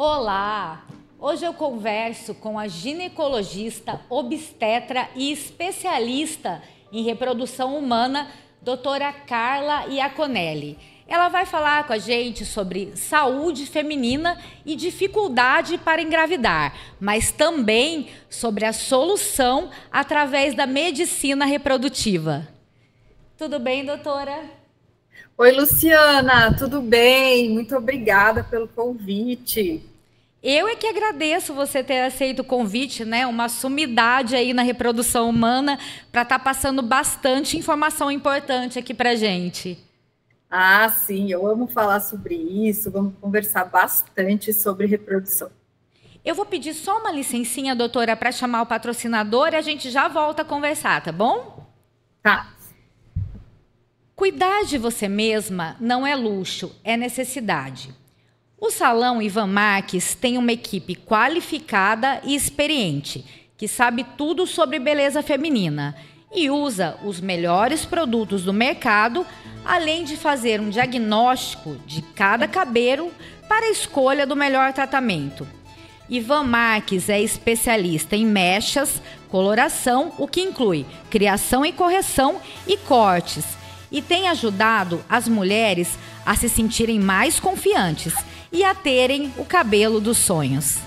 Olá! Hoje eu converso com a ginecologista, obstetra e especialista em reprodução humana, doutora Carla Iaconelli. Ela vai falar com a gente sobre saúde feminina e dificuldade para engravidar, mas também sobre a solução através da medicina reprodutiva. Tudo bem, doutora? Oi, Luciana, tudo bem? Muito obrigada pelo convite. Eu é que agradeço você ter aceito o convite, né? Uma sumidade aí na reprodução humana para estar passando bastante informação importante aqui para gente. Ah, sim, eu amo falar sobre isso. Vamos conversar bastante sobre reprodução. Eu vou pedir só uma licencinha, doutora, para chamar o patrocinador e a gente já volta a conversar, tá bom? Tá. Cuidar de você mesma não é luxo, é necessidade. O Salão Ivan Marques tem uma equipe qualificada e experiente, que sabe tudo sobre beleza feminina e usa os melhores produtos do mercado, além de fazer um diagnóstico de cada cabelo para a escolha do melhor tratamento. Ivan Marques é especialista em mechas, coloração, o que inclui criação e correção e cortes, e tem ajudado as mulheres a se sentirem mais confiantes e a terem o cabelo dos sonhos.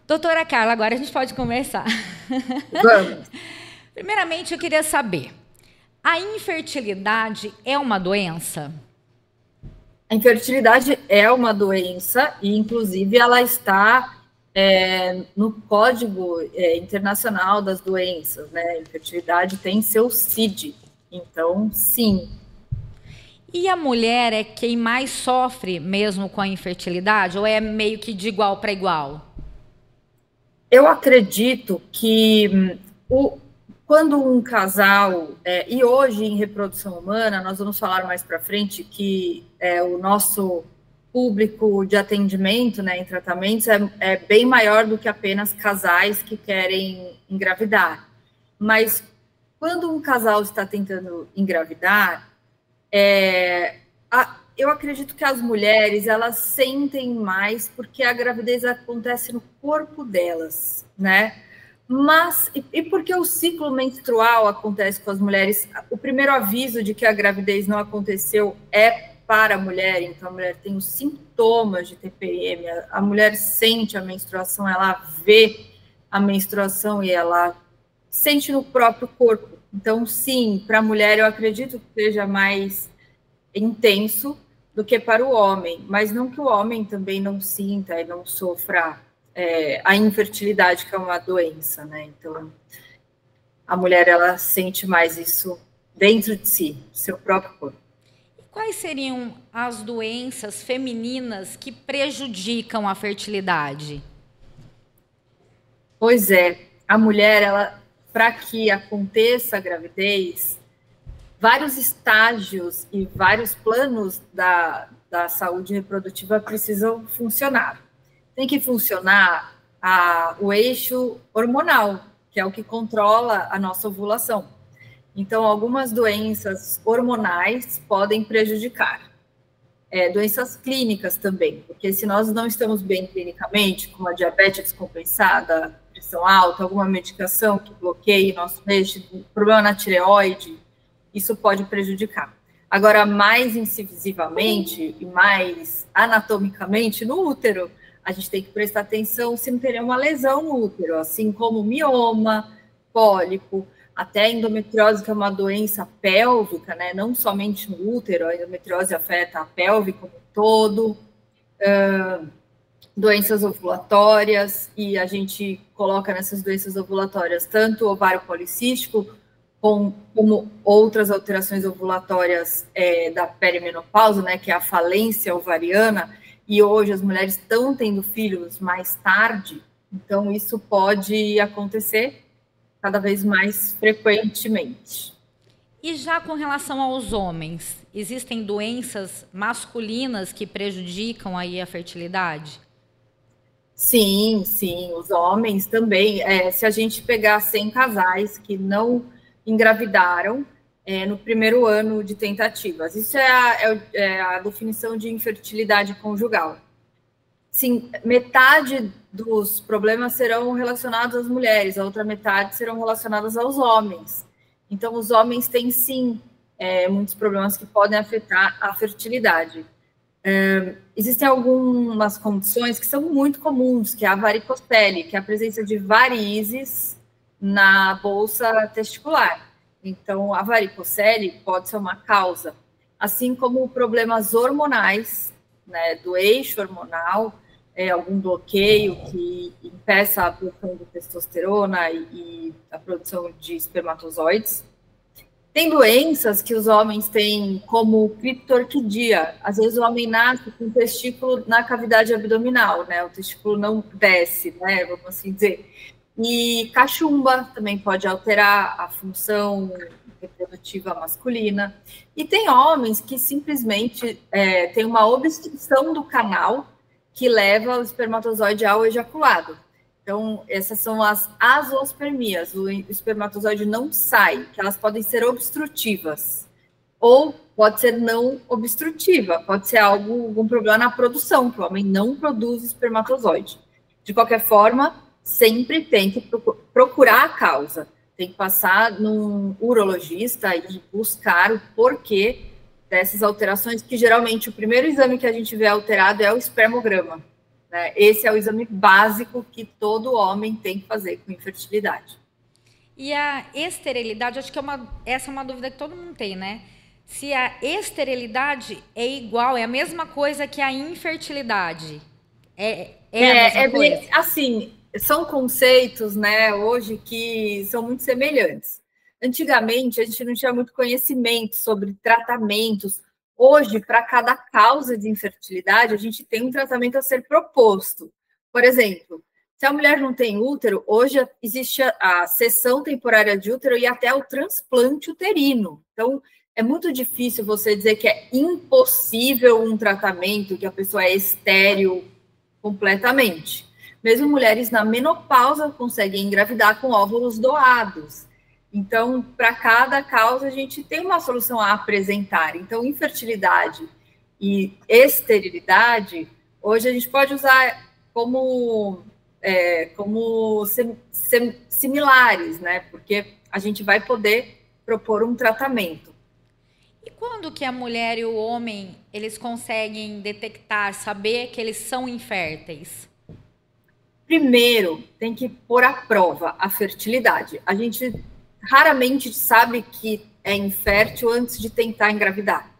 Doutora Carla, agora a gente pode conversar. Vamos. Primeiramente, eu queria saber, a infertilidade é uma doença? A infertilidade é uma doença e, inclusive, ela está no Código Internacional das Doenças, né? A infertilidade tem seu CID, então, sim. E a mulher é quem mais sofre mesmo com a infertilidade ou é meio que de igual para igual? Eu acredito que quando um casal, e hoje em reprodução humana, nós vamos falar mais para frente que o nosso público de atendimento, né, em tratamentos é bem maior do que apenas casais que querem engravidar. Mas quando um casal está tentando engravidar, eu acredito que as mulheres, elas sentem mais porque a gravidez acontece no corpo delas, né? Mas, e porque o ciclo menstrual acontece com as mulheres, o primeiro aviso de que a gravidez não aconteceu é para a mulher, então a mulher tem os sintomas de TPM, a mulher sente a menstruação, ela vê a menstruação e ela sente no próprio corpo. Então, sim, para a mulher eu acredito que seja mais intenso do que para o homem, mas não que o homem também não sinta e não sofra a infertilidade, que é uma doença, né? Então, a mulher, ela sente mais isso dentro de si, do seu próprio corpo. E quais seriam as doenças femininas que prejudicam a fertilidade? Pois é, a mulher, ela, para que aconteça a gravidez, vários estágios e vários planos da saúde reprodutiva precisam funcionar. Tem que funcionar o eixo hormonal, que é o que controla a nossa ovulação. Então, algumas doenças hormonais podem prejudicar. Doenças clínicas também, porque se nós não estamos bem clinicamente, como a diabetes descompensada, pressão alta, alguma medicação que bloqueie nosso eixo, problema na tireoide, isso pode prejudicar. Agora, mais incisivamente e mais anatomicamente, no útero, a gente tem que prestar atenção se não tem nenhuma lesão no útero, assim como mioma, pólipo, até endometriose, que é uma doença pélvica, né? Não somente no útero, a endometriose afeta a pelve como um todo, doenças ovulatórias, e a gente coloca nessas doenças ovulatórias tanto o ovário policístico, como outras alterações ovulatórias da perimenopausa, né, que é a falência ovariana, e hoje as mulheres estão tendo filhos mais tarde, então isso pode acontecer cada vez mais frequentemente. E já com relação aos homens, existem doenças masculinas que prejudicam aí a fertilidade? Sim, sim, os homens também. Se a gente pegar 100 casais que não engravidaram no primeiro ano de tentativas. Isso é a definição de infertilidade conjugal. Sim, metade dos problemas serão relacionados às mulheres, a outra metade serão relacionadas aos homens. Então, os homens têm, sim, muitos problemas que podem afetar a fertilidade. Existem algumas condições que são muito comuns, que é a varicocele, que é a presença de varizes na bolsa testicular. Então, a varicocele pode ser uma causa, assim como problemas hormonais, né, do eixo hormonal, algum bloqueio que impeça a produção de testosterona e a produção de espermatozoides. Tem doenças que os homens têm, como criptorquidia. Às vezes o homem nasce com o testículo na cavidade abdominal, né? O testículo não desce, né? Vamos assim dizer. E cachumba também pode alterar a função reprodutiva masculina. E tem homens que simplesmente têm uma obstrução do canal que leva o espermatozoide ao ejaculado. Então, essas são as azoospermias. O espermatozoide não sai, que elas podem ser obstrutivas. Ou pode ser não obstrutiva, pode ser algum problema na produção, que o homem não produz espermatozoide. De qualquer forma, sempre tem que procurar a causa. Tem que passar num urologista e buscar o porquê dessas alterações, que geralmente o primeiro exame que a gente vê alterado é o espermograma. Esse é o exame básico que todo homem tem que fazer com infertilidade. E a esterilidade, acho que essa é uma dúvida que todo mundo tem, né? Se a esterilidade é igual, é a mesma coisa que a infertilidade. É a mesma coisa? Bem, assim, são conceitos, né, hoje que são muito semelhantes. Antigamente, a gente não tinha muito conhecimento sobre tratamentos. Hoje, para cada causa de infertilidade, a gente tem um tratamento a ser proposto. Por exemplo, se a mulher não tem útero, hoje existe a cessão temporária de útero e até o transplante uterino. Então, é muito difícil você dizer que é impossível um tratamento, que a pessoa é estéril completamente. Mesmo mulheres na menopausa conseguem engravidar com óvulos doados. Então, para cada causa, a gente tem uma solução a apresentar. Então, infertilidade e esterilidade, hoje a gente pode usar como similares, né? Porque a gente vai poder propor um tratamento. E quando que a mulher e o homem, eles conseguem detectar, saber que eles são inférteis? Primeiro, tem que pôr à prova a fertilidade. A gente raramente sabe que é infértil antes de tentar engravidar.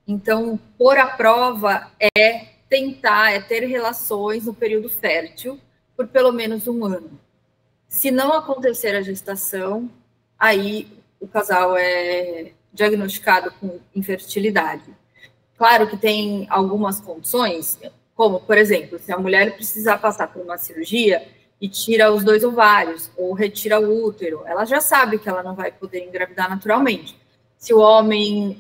Então, pôr à prova é ter relações no período fértil por pelo menos 1 ano. Se não acontecer a gestação, aí o casal é diagnosticado com infertilidade. Claro que tem algumas condições, como, por exemplo, se a mulher precisar passar por uma cirurgia e tira os 2 ovários, ou retira o útero, ela já sabe que ela não vai poder engravidar naturalmente. Se o homem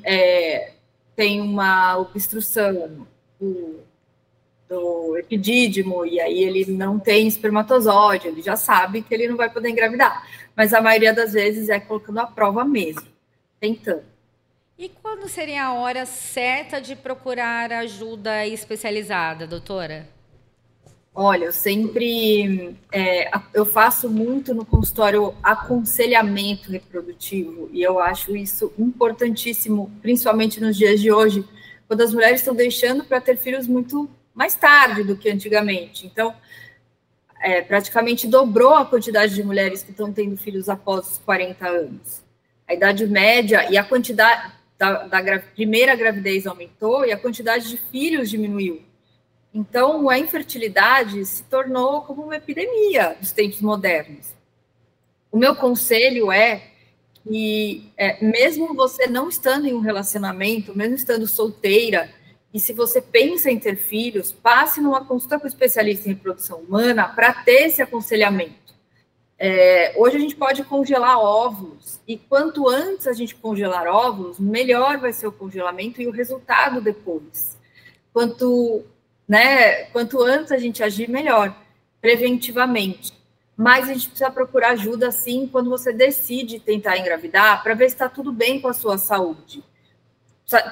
tem uma obstrução do epidídimo, e aí ele não tem espermatozoide, ele já sabe que ele não vai poder engravidar. Mas a maioria das vezes é colocando à prova mesmo, tentando. E quando seria a hora certa de procurar ajuda especializada, doutora? Olha, eu faço muito no consultório aconselhamento reprodutivo, e eu acho isso importantíssimo, principalmente nos dias de hoje, quando as mulheres estão deixando para ter filhos muito mais tarde do que antigamente. Então, praticamente dobrou a quantidade de mulheres que estão tendo filhos após os 40 anos. A idade média e a quantidade da primeira gravidez aumentou e a quantidade de filhos diminuiu. Então, a infertilidade se tornou como uma epidemia dos tempos modernos. O meu conselho é que, mesmo você não estando em um relacionamento, mesmo estando solteira, e se você pensa em ter filhos, passe numa consulta com um especialista em reprodução humana para ter esse aconselhamento. Hoje a gente pode congelar óvulos, e quanto antes a gente congelar óvulos, melhor vai ser o congelamento e o resultado depois. Quanto antes a gente agir, melhor, preventivamente. mas a gente precisa procurar ajuda, sim, quando você decide tentar engravidar, para ver se está tudo bem com a sua saúde.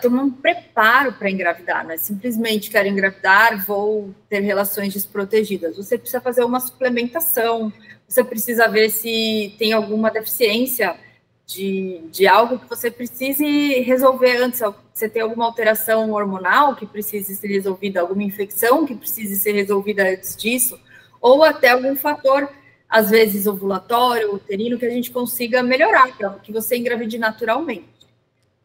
Tem um preparo para engravidar, não é simplesmente quero engravidar, vou ter relações desprotegidas. Você precisa fazer uma suplementação, você precisa ver se tem alguma deficiência de algo que você precise resolver antes. Você tem alguma alteração hormonal que precise ser resolvida, alguma infecção que precise ser resolvida antes disso, ou até algum fator, às vezes ovulatório, uterino, que a gente consiga melhorar, para que você engravide naturalmente.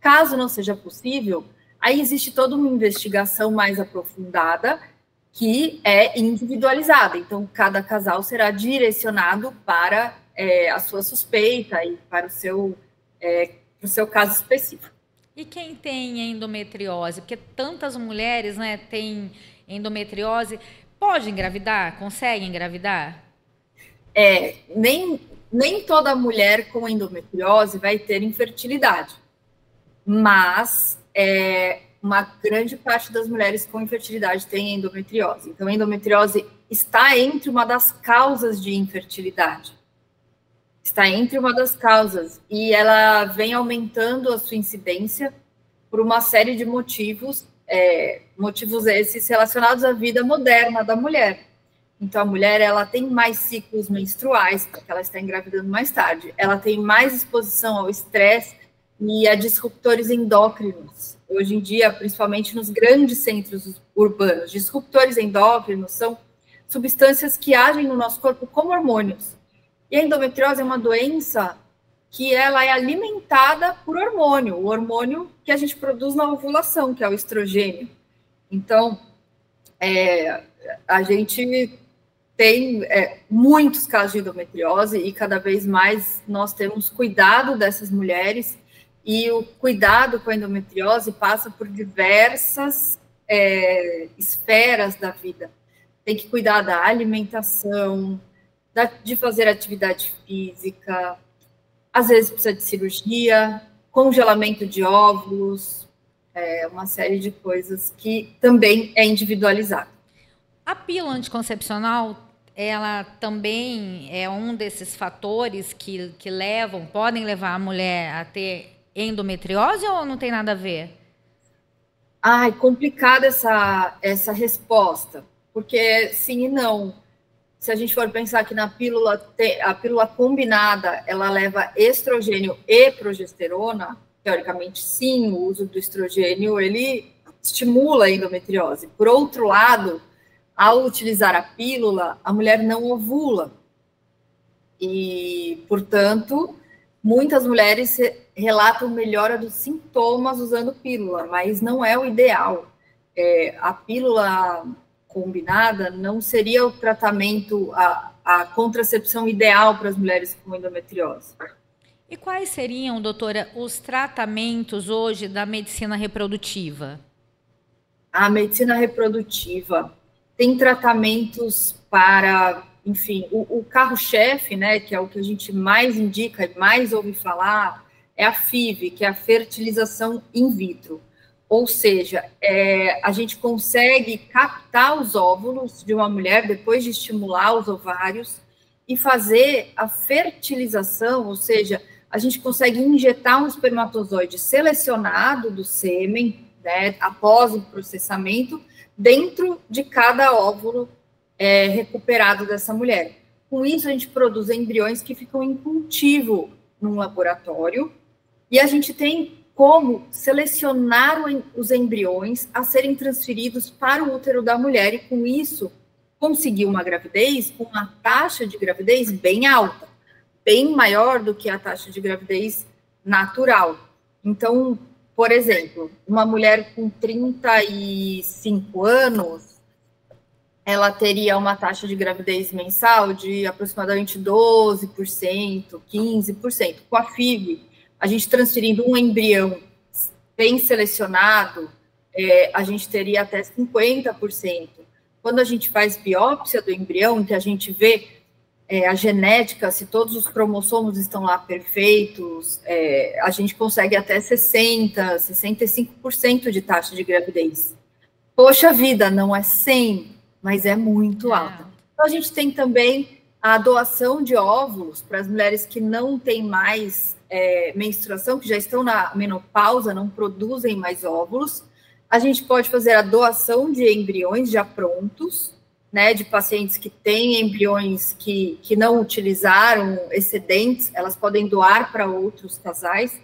Caso não seja possível, aí existe toda uma investigação mais aprofundada que é individualizada. Então, cada casal será direcionado para a sua suspeita e para o seu caso específico. E quem tem endometriose? Porque tantas mulheres, né, têm endometriose. Pode engravidar? Consegue engravidar? Nem toda mulher com endometriose vai ter infertilidade. Mas uma grande parte das mulheres com infertilidade tem endometriose. Então, a endometriose está entre uma das causas de infertilidade. Está entre uma das causas. E ela vem aumentando a sua incidência por uma série de motivos, motivos esses relacionados à vida moderna da mulher. Então, a mulher ela tem mais ciclos menstruais, porque ela está engravidando mais tarde. Ela tem mais exposição ao estresse e a disruptores endócrinos. Hoje em dia, principalmente nos grandes centros urbanos, disruptores endócrinos são substâncias que agem no nosso corpo como hormônios. E a endometriose é uma doença que ela é alimentada por hormônio, o hormônio que a gente produz na ovulação, que é o estrogênio. Então, a gente tem muitos casos de endometriose e cada vez mais nós temos cuidado dessas mulheres. E o cuidado com a endometriose passa por diversas esferas da vida. Tem que cuidar da alimentação, de fazer atividade física, às vezes precisa de cirurgia, congelamento de óvulos, uma série de coisas que também é individualizado. A pílula anticoncepcional, ela também é um desses fatores que podem levar a mulher a ter endometriose ou não tem nada a ver? Ai, complicada essa resposta, porque sim e não. Se a gente for pensar que a pílula combinada, ela leva estrogênio e progesterona, teoricamente sim, o uso do estrogênio, ele estimula a endometriose. Por outro lado, ao utilizar a pílula, a mulher não ovula. E, portanto, muitas mulheres relatam melhora dos sintomas usando pílula, mas não é o ideal. A pílula combinada não seria o tratamento, a contracepção ideal para as mulheres com endometriose. E quais seriam, doutora, os tratamentos hoje da medicina reprodutiva? A medicina reprodutiva tem tratamentos para, enfim, o carro-chefe, né, que é o que a gente mais indica e mais ouve falar, é a FIV, que é a fertilização in vitro. Ou seja, a gente consegue captar os óvulos de uma mulher depois de estimular os ovários e fazer a fertilização, ou seja, a gente consegue injetar um espermatozoide selecionado do sêmen, né, após o processamento, dentro de cada óvulo recuperado dessa mulher. Com isso, a gente produz embriões que ficam em cultivo num laboratório e a gente tem como selecionar os embriões a serem transferidos para o útero da mulher e, com isso, conseguir uma gravidez com uma taxa de gravidez bem alta, bem maior do que a taxa de gravidez natural. Então, por exemplo, uma mulher com 35 anos, ela teria uma taxa de gravidez mensal de aproximadamente 12%, 15%. Com a FIV, a gente transferindo um embrião bem selecionado, a gente teria até 50%. Quando a gente faz biópsia do embrião, que a gente vê a genética, se todos os cromossomos estão lá perfeitos, a gente consegue até 60%, 65% de taxa de gravidez. Poxa vida, não é 100%, mas é muito alta. Então, a gente tem também a doação de óvulos para as mulheres que não têm mais menstruação, que já estão na menopausa, não produzem mais óvulos. A gente pode fazer a doação de embriões já prontos, né, de pacientes que têm embriões que não utilizaram excedentes, elas podem doar para outros casais.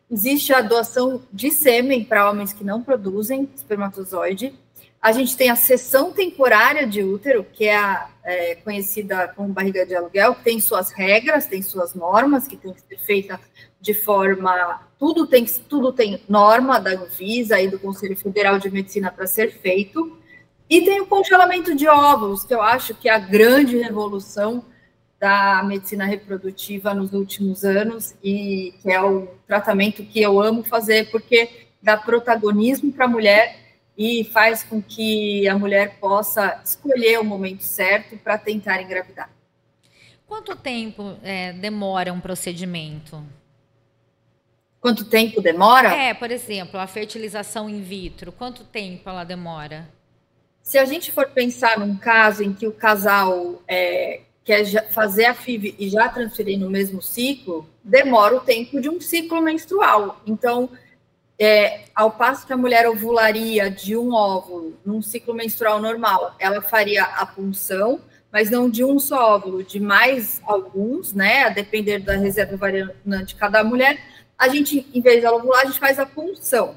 Existe a doação de sêmen para homens que não produzem espermatozoide. A gente tem a cessão temporária de útero, que é conhecida como barriga de aluguel, que tem suas regras, tem suas normas, que tem que ser feita de forma... Tudo tem norma da Anvisa e do Conselho Federal de Medicina para ser feito. E tem o congelamento de óvulos, que eu acho que é a grande revolução da medicina reprodutiva nos últimos anos, e que é o tratamento que eu amo fazer, porque dá protagonismo para a mulher e faz com que a mulher possa escolher o momento certo para tentar engravidar. Quanto tempo demora um procedimento? Quanto tempo demora? Por exemplo, a fertilização in vitro, quanto tempo ela demora? Se a gente for pensar num caso em que o casal quer fazer a FIV e já transferir no mesmo ciclo, demora o tempo de um ciclo menstrual. Então, ao passo que a mulher ovularia de um óvulo num ciclo menstrual normal, ela faria a punção, mas não de um só óvulo, de mais alguns, né? A depender da reserva ovariana de cada mulher, a gente, em vez de ovular, a gente faz a punção.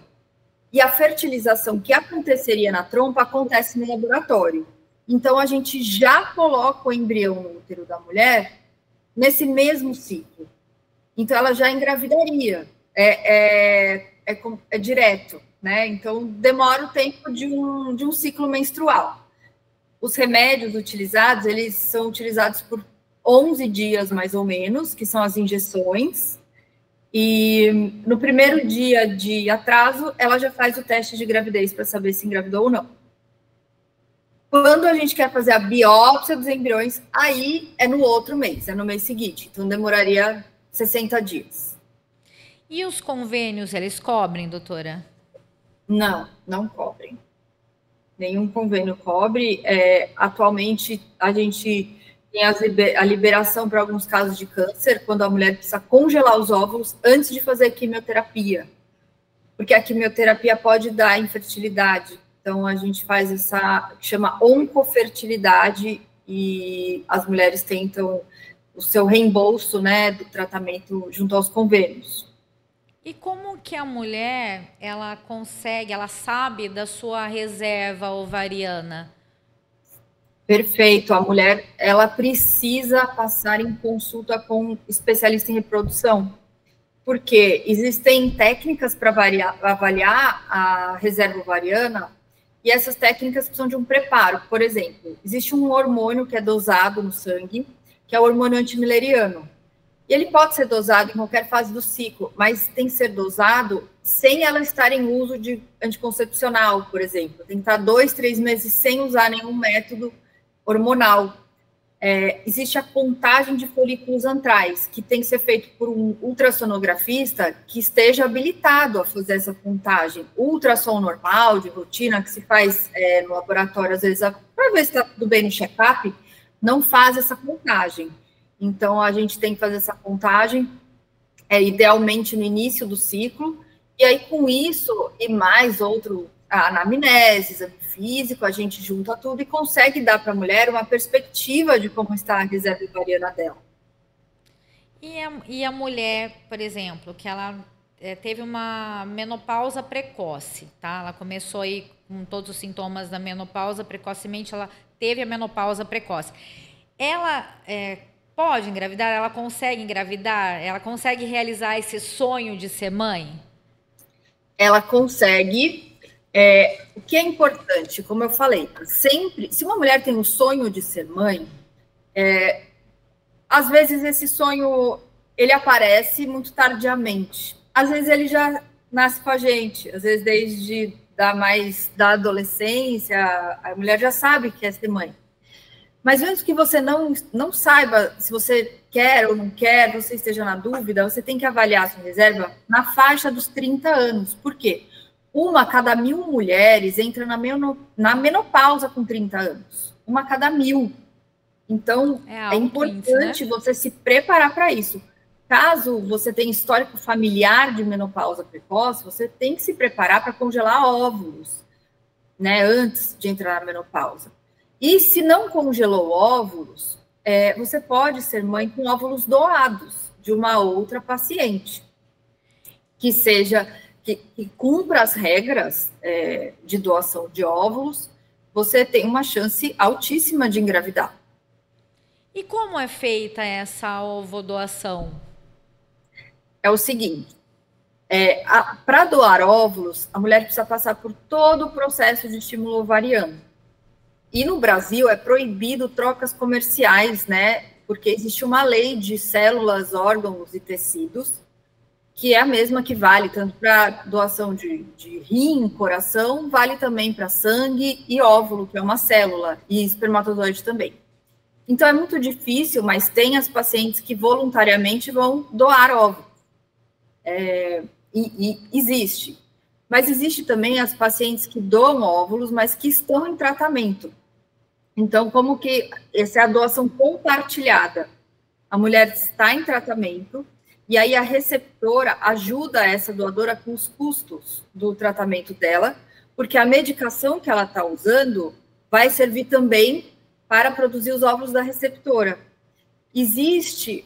E a fertilização que aconteceria na trompa acontece no laboratório. Então, a gente já coloca o embrião no útero da mulher nesse mesmo ciclo. Então, ela já engravidaria. É direto, né? Então, demora o tempo de um ciclo menstrual. Os remédios utilizados, eles são utilizados por 11 dias, mais ou menos, que são as injeções. E no primeiro dia de atraso, ela já faz o teste de gravidez para saber se engravidou ou não. Quando a gente quer fazer a biópsia dos embriões, aí é no outro mês, é no mês seguinte. Então, demoraria 60 dias. E os convênios, eles cobrem, doutora? Não, não cobrem. Nenhum convênio cobre. Atualmente, a gente tem a liberação para alguns casos de câncer, quando a mulher precisa congelar os óvulos antes de fazer a quimioterapia. Porque a quimioterapia pode dar infertilidade. Então, a gente faz essa, que chama oncofertilidade, e as mulheres tentam o seu reembolso, né, do tratamento junto aos convênios. E como que a mulher, ela sabe da sua reserva ovariana? Perfeito. A mulher, ela precisa passar em consulta com especialista em reprodução, porque existem técnicas para avaliar a reserva ovariana, e essas técnicas precisam de um preparo. Por exemplo, existe um hormônio que é dosado no sangue, que é o hormônio antimileriano. E ele pode ser dosado em qualquer fase do ciclo, mas tem que ser dosado sem ela estar em uso de anticoncepcional, por exemplo. Tem que estar 2, 3 meses sem usar nenhum método hormonal. Existe a contagem de folículos antrais, que tem que ser feito por um ultrassonografista que esteja habilitado a fazer essa contagem. O ultrassom normal, de rotina, que se faz no laboratório, às vezes, para ver se está tudo bem no check-up, não faz essa contagem. Então, a gente tem que fazer essa contagem, idealmente no início do ciclo, e aí com isso e mais a anamnese, exame físico, a gente junta tudo e consegue dar para a mulher uma perspectiva de como está a reserva ovariana dela. E a mulher, por exemplo, que ela teve uma menopausa precoce, tá? Ela começou aí com todos os sintomas da menopausa precocemente, ela teve a menopausa precoce. Ela pode engravidar? Ela consegue engravidar? Ela consegue realizar esse sonho de ser mãe? Ela consegue. O que é importante, como eu falei, sempre, se uma mulher tem o sonho de ser mãe, às vezes esse sonho, ele aparece muito tardiamente. Às vezes ele já nasce com a gente, às vezes desde da adolescência, a mulher já sabe que quer ser mãe. Mas mesmo que você não saiba se você quer ou não quer, você esteja na dúvida, você tem que avaliar a sua reserva na faixa dos 30 anos. Por quê? Uma a cada 1.000 mulheres entra na menopausa com 30 anos. Uma a cada 1.000. Então, é importante, né, você se preparar para isso. Caso você tenha histórico familiar de menopausa precoce, você tem que se preparar para congelar óvulos, né, antes de entrar na menopausa. E se não congelou óvulos, você pode ser mãe com óvulos doados de uma outra paciente, que cumpra as regras de doação de óvulos, você tem uma chance altíssima de engravidar. E como é feita essa ovodoação? É o seguinte, para doar óvulos, a mulher precisa passar por todo o processo de estímulo ovariano. E no Brasil é proibido trocas comerciais, né? Porque existe uma lei de células, órgãos e tecidos, que é a mesma que vale tanto para doação de rim, coração, vale também para sangue e óvulo, que é uma célula, e espermatozoide também. Então é muito difícil, mas tem as pacientes que voluntariamente vão doar óvulos. E existe. Mas existe também as pacientes que doam óvulos, mas que estão em tratamento. Então, como que essa é a doação compartilhada? A mulher está em tratamento, e aí a receptora ajuda essa doadora com os custos do tratamento dela, porque a medicação que ela está usando vai servir também para produzir os óvulos da receptora. Existe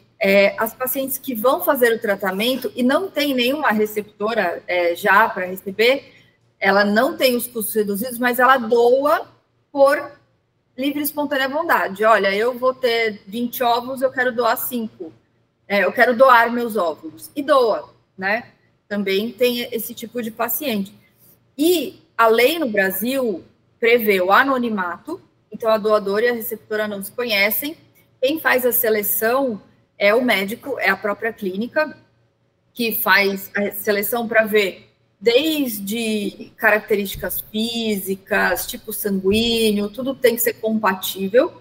as pacientes que vão fazer o tratamento e não tem nenhuma receptora já para receber, ela não tem os custos reduzidos, mas ela doa por livre e espontânea vontade. Olha, eu vou ter 20 óvulos, eu quero doar 5. Eu quero doar meus óvulos. E doa, né? Também tem esse tipo de paciente. E a lei no Brasil prevê o anonimato, então a doadora e a receptora não se conhecem. Quem faz a seleção é o médico, é a própria clínica, que faz a seleção para ver desde características físicas, tipo sanguíneo, tudo tem que ser compatível.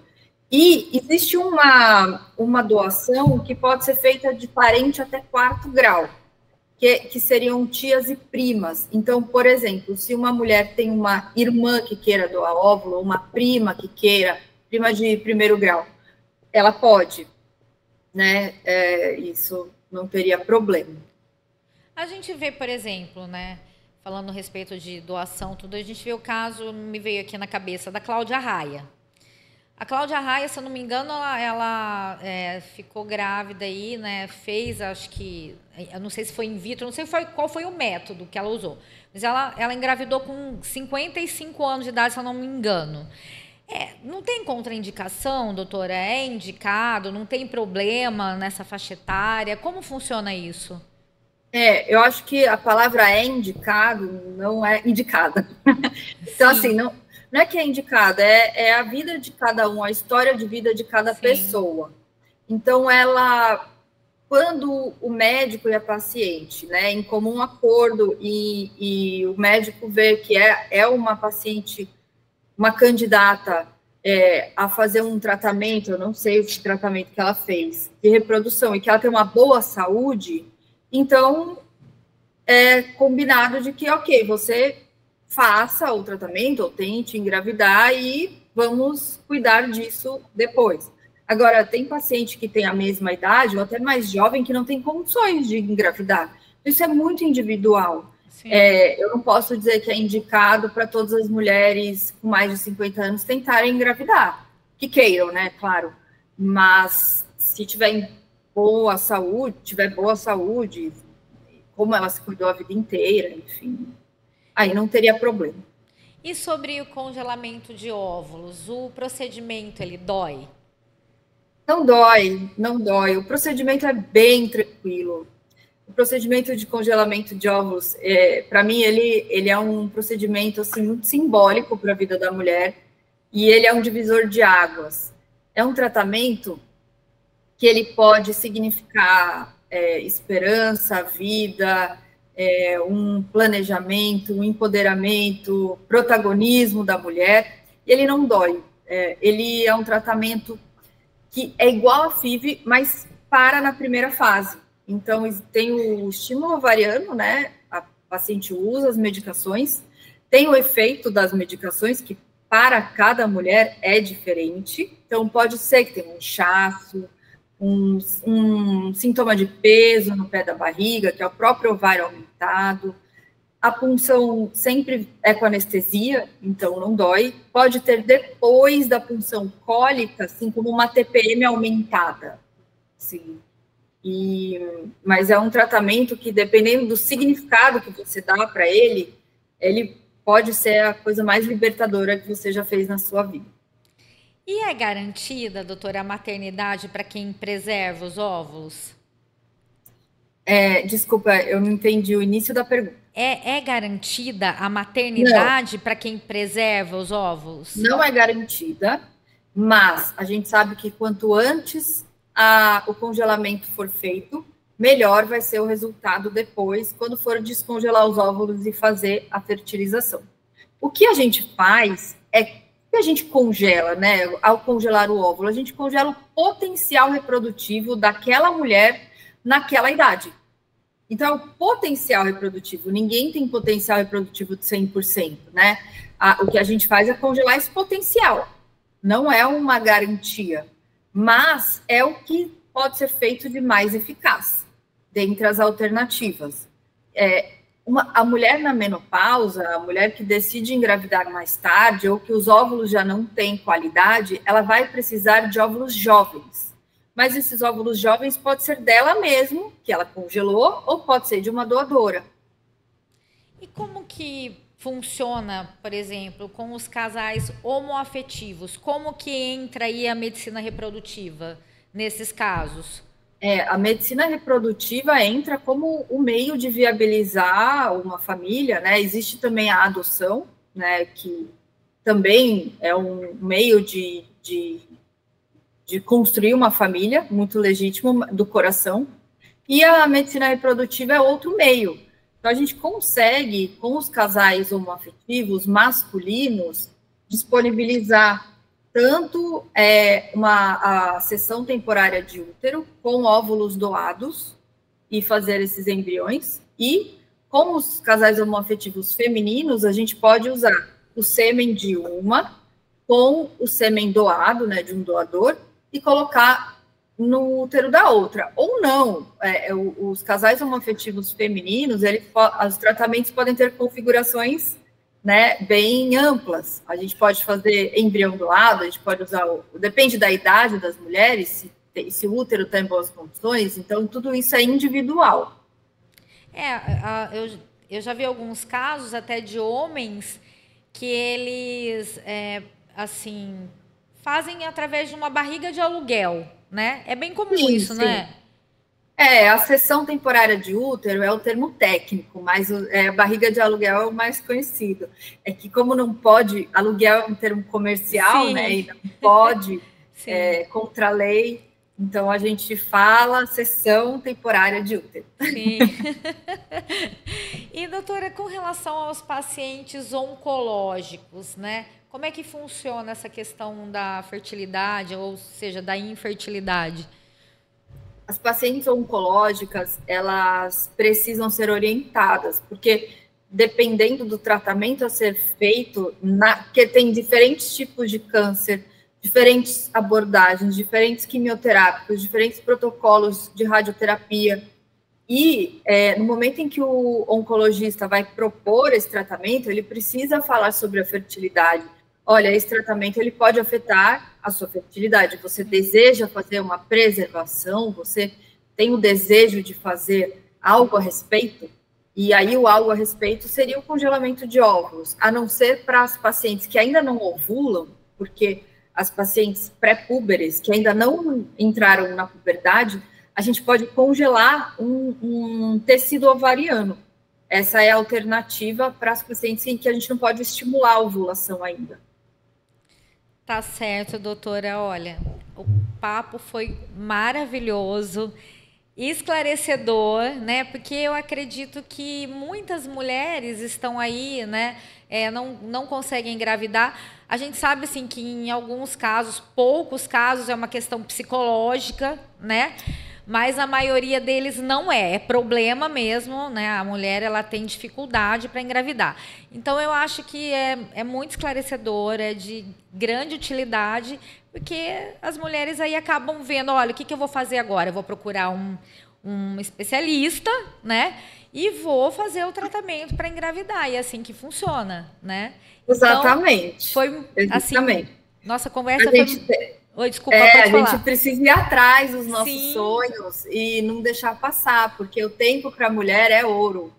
E existe uma doação que pode ser feita de parente até 4º grau, que seriam tias e primas. Então, por exemplo, se uma mulher tem uma irmã que queira doar óvulo, ou uma prima que queira, prima de 1º grau, ela pode, né? Isso não teria problema. A gente vê, por exemplo, né, falando a respeito de doação, tudo, a gente vê o caso, me veio aqui na cabeça, da Cláudia Raia. A Cláudia Raia, se eu não me engano, ela ficou grávida aí, né, fez, acho que, eu não sei se foi in vitro, não sei qual foi o método que ela usou, mas ela engravidou com 55 anos de idade, se eu não me engano. Não tem contraindicação, doutora? É indicado? Não tem problema nessa faixa etária? Como funciona isso? Eu acho que a palavra indicado, não é indicada. Então, assim, não é que é indicado, é a vida de cada um, a história de vida de cada pessoa. Então, quando o médico e a paciente, né, em comum acordo, e o médico vê que é uma paciente, uma candidata a fazer um tratamento, eu não sei o tratamento que ela fez, de reprodução, e que ela tem uma boa saúde, então, é combinado de que, ok, você faça o tratamento ou tente engravidar e vamos cuidar disso depois. Agora, tem paciente que tem a mesma idade ou até mais jovem que não tem condições de engravidar. Isso é muito individual. Eu não posso dizer que é indicado para todas as mulheres com mais de 50 anos tentarem engravidar. Que queiram, né? Claro. Mas se tiver boa saúde, como ela se cuidou a vida inteira, enfim, aí não teria problema. E sobre o congelamento de óvulos, o procedimento, ele dói? Não dói, não dói. O procedimento é bem tranquilo. O procedimento de congelamento de óvulos, para mim, ele é um procedimento assim, muito simbólico para a vida da mulher, e ele é um divisor de águas. É um tratamento que ele pode significar esperança, vida, um planejamento, um empoderamento, protagonismo da mulher. Ele não dói. Ele é um tratamento que é igual a FIV, mas para na primeira fase. Então, tem o estímulo ovariano, né? A paciente usa as medicações, tem o efeito das medicações, que para cada mulher é diferente. Então, pode ser que tenha um inchaço, um sintoma de peso no pé da barriga, que é o próprio ovário aumentado. A punção sempre é com anestesia, então não dói. Pode ter depois da punção cólica, assim como uma TPM aumentada. Sim. Mas é um tratamento que, dependendo do significado que você dá para ele pode ser a coisa mais libertadora que você já fez na sua vida. E é garantida, doutora, a maternidade para quem preserva os óvulos? Desculpa, eu não entendi o início da pergunta. É garantida a maternidade para quem preserva os óvulos? Não é garantida, mas a gente sabe que quanto antes o congelamento for feito, melhor vai ser o resultado depois, quando for descongelar os óvulos e fazer a fertilização. O que a gente faz é que a gente congela, né? Ao congelar o óvulo, a gente congela o potencial reprodutivo daquela mulher naquela idade. Então, o potencial reprodutivo, ninguém tem potencial reprodutivo de 100%, né? O que a gente faz é congelar esse potencial. Não é uma garantia, mas é o que pode ser feito de mais eficaz dentre as alternativas. A mulher na menopausa, a mulher que decide engravidar mais tarde, ou que os óvulos já não têm qualidade, ela vai precisar de óvulos jovens. Mas esses óvulos jovens pode ser dela mesmo, que ela congelou, ou pode ser de uma doadora. E como que funciona, por exemplo, com os casais homoafetivos? Como que entra aí a medicina reprodutiva nesses casos? A medicina reprodutiva entra como um meio de viabilizar uma família, né? Existe também a adoção, né? Que também é um meio de construir uma família, muito legítimo, do coração. E a medicina reprodutiva é outro meio. Então, a gente consegue, com os casais homoafetivos masculinos, disponibilizar tanto a seção temporária de útero com óvulos doados e fazer esses embriões, e com os casais homoafetivos femininos, a gente pode usar o sêmen de uma com o sêmen doado, né, de um doador, e colocar no útero da outra. Ou não, os casais homoafetivos femininos, os tratamentos podem ter configurações, né, bem amplas. A gente pode fazer embrião doado, a gente pode usar, depende da idade das mulheres, se o útero está em boas condições, então tudo isso é individual. Eu já vi alguns casos até de homens que eles, assim, fazem através de uma barriga de aluguel, né? É bem comum isso, sim. Né? A seção temporária de útero é o termo técnico, mas a barriga de aluguel é o mais conhecido. É que, como não pode, aluguel é um termo comercial, sim. Né? E não pode, contra a lei, então a gente fala seção temporária de útero. Sim. E, doutora, com relação aos pacientes oncológicos, né? Como é que funciona essa questão da fertilidade, ou seja, da infertilidade? As pacientes oncológicas, elas precisam ser orientadas, porque dependendo do tratamento a ser feito, porque tem diferentes tipos de câncer, diferentes abordagens, diferentes quimioterápicos, diferentes protocolos de radioterapia, e no momento em que o oncologista vai propor esse tratamento, ele precisa falar sobre a fertilidade. Olha, esse tratamento ele pode afetar a sua fertilidade. Você deseja fazer uma preservação? Você tem o desejo de fazer algo a respeito? E aí o algo a respeito seria o congelamento de óvulos, a não ser para as pacientes que ainda não ovulam, porque as pacientes pré-púberes, que ainda não entraram na puberdade, a gente pode congelar um tecido ovariano. Essa é a alternativa para as pacientes em que a gente não pode estimular a ovulação ainda. Tá certo, doutora. Olha, o papo foi maravilhoso, esclarecedor, né? Porque eu acredito que muitas mulheres estão aí, né? Não conseguem engravidar. A gente sabe, assim, que em alguns casos, poucos casos, é uma questão psicológica, né? mas a maioria deles não é. É problema mesmo, né? A mulher, ela tem dificuldade para engravidar. Então, eu acho que é muito esclarecedor, é de grande utilidade, porque as mulheres aí acabam vendo, olha, o que eu vou fazer agora? Eu vou procurar um especialista, né? E vou fazer o tratamento para engravidar. E é assim que funciona, né? Exatamente. Então, foi assim, nossa conversa foi... Oi, desculpa, pode falar. A gente precisa ir atrás dos nossos sonhos e não deixar passar, porque o tempo para a mulher é ouro.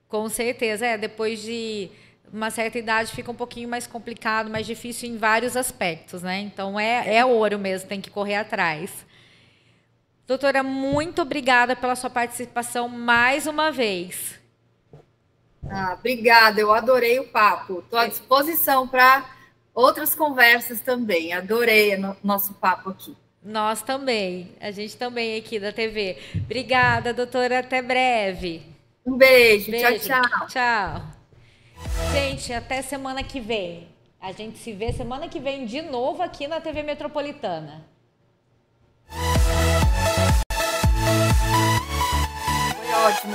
Com certeza, depois de uma certa idade fica um pouquinho mais complicado, mais difícil em vários aspectos, né? Então é ouro mesmo, tem que correr atrás. Doutora, muito obrigada pela sua participação mais uma vez. Obrigada, eu adorei o papo. Estou à disposição para outras conversas também. Adorei o nosso papo aqui. Nós também. A gente também aqui da TV. Obrigada, doutora. Até breve. Um beijo. Tchau, tchau. Tchau. Gente, até semana que vem. A gente se vê semana que vem de novo aqui na TV Metropolitana. Foi ótimo.